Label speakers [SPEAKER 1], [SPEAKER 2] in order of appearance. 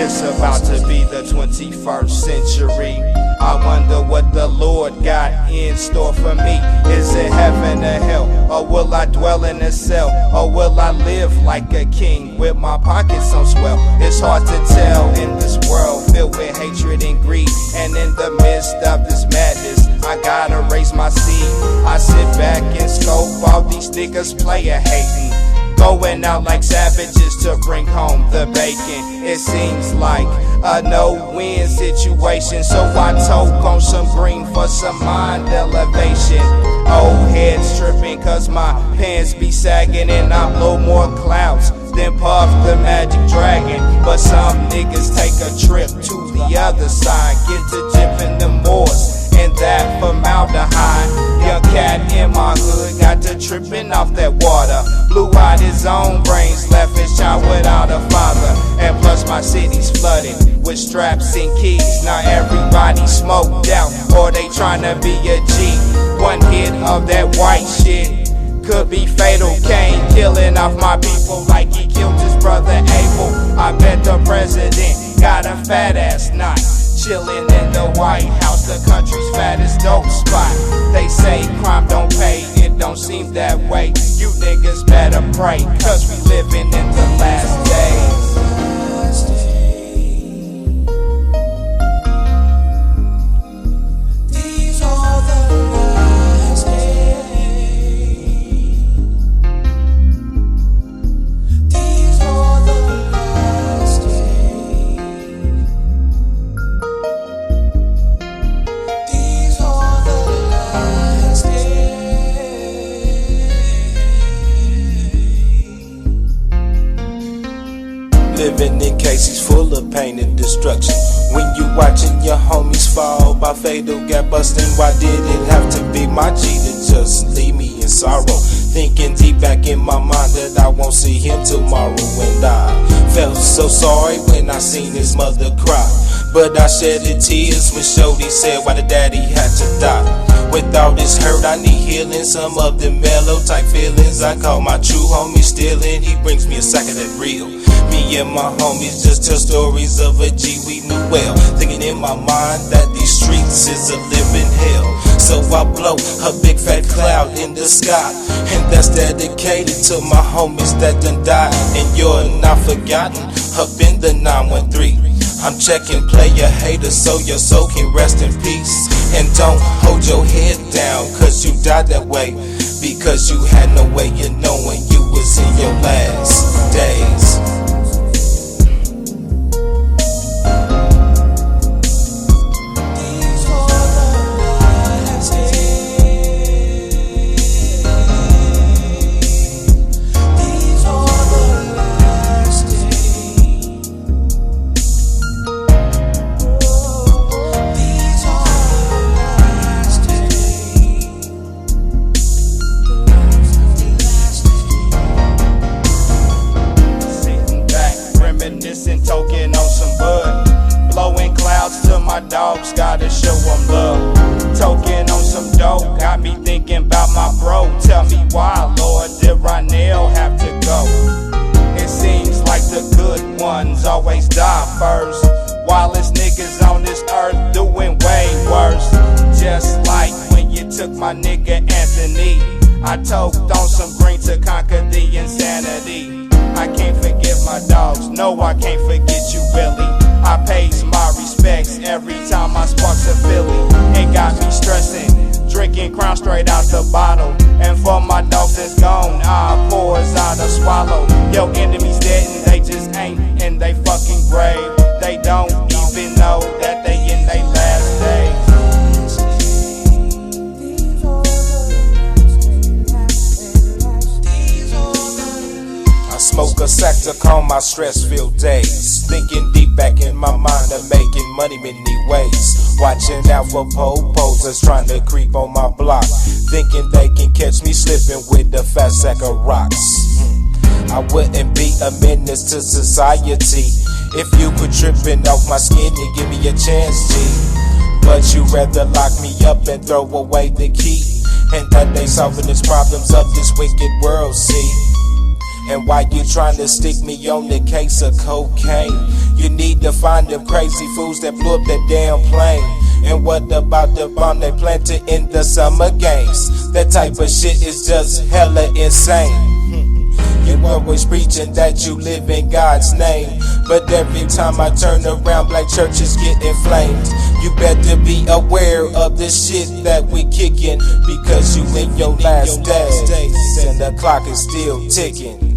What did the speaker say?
[SPEAKER 1] It's about to be the 21st century. I wonder what the Lord got in store for me. Is it heaven or hell? Or will I dwell in a cell? Or will I live like a king with my pockets on swell? It's hard to tell in this world filled with hatred and greed. And in the midst of this madness, I gotta raise my seed. I sit back and scope all these niggas player hating, going out like savages to bring home the bacon. It seems like a no-win situation, so I toke on some green for some mind elevation. Old heads tripping cause my pants be sagging, and I blow more clouds than Puff the Magic Dragon. But some niggas take a trip to the other side, get to jipping the moors, and that formaldehyde. Young cat in my hood got to tripping off that water, blew out his own brains, left his child without a father. And plus my city's flooded with straps and keys. Now everybody smoked out, or they tryna be a G. One hit of that white shit could be fatal. Kane killing off my people like he killed his brother Abel. I bet the president got a fat ass knot, chillin' in the White House, the country's fattest dope spot. They say crime don't pay, it don't seem that way. You niggas better pray, cause we living in the last days. These are the last days. These are the last days. These are the last days. Living in cases full of pain and destruction. When you watching your homies fall by fatal got busting, why did it have to be my G to just leave me in sorrow? Thinking deep back in my mind that I won't see him tomorrow. And I felt so sorry when I seen his mother cry, but I shed the tears when Shorty said why the daddy had to die. With all this hurt I need healing, some of them mellow type feelings. I call my true homie stealing, he brings me a sack of that real. Me and my homies just tell stories of a G we knew well, thinking in my mind that these streets is a living hell. So I blow a big fat cloud in the sky, and that's dedicated to my homies that done died. And you're not forgotten up in the 913. I'm checking player haters so your soul can rest in peace. And don't hold your head down cause you died that way, because you had no way of knowing you was in your last days. Toking on some bud, blowing clouds to my dogs, gotta show them love. Toking on some dope, got me thinking about my bro. Tell me why, Lord, did Ronell have to go? It seems like the good ones always die first, while it's niggas on this earth doing way worse. Just like when you took my nigga Anthony, I toked on some green to conquer the insanity. I can't forget my dogs, no I can't forget you Billy. I pays my respects every time I sparks a Philly. It got me stressing, drinking Crown straight out the bottle. And for my dogs that's gone, I pours out a swallow. Your enemies dead and they just ain't in they fucking grave. They don't even know that they in they last days. I smoke a sack to calm my stress-filled days, thinking deep back in my mind of making money many ways. Watching out for posers trying to creep on my block, thinking they can catch me slipping with a fat sack of rocks. I wouldn't be a menace to society if you quit tripping off my skin and give me a chance, G. But you rather lock me up and throw away the key, and that ain't solving these problems of this wicked world, see. And why you trying to stick me on the case of cocaine? You need to find them crazy fools that blew up that damn plane. And what about the bomb they planted in the summer games? That type of shit is just hella insane. You're always preaching that you live in God's name, but every time I turn around, black churches get inflamed. You better be aware of the shit that we kicking, because you in your last days and the clock is still ticking.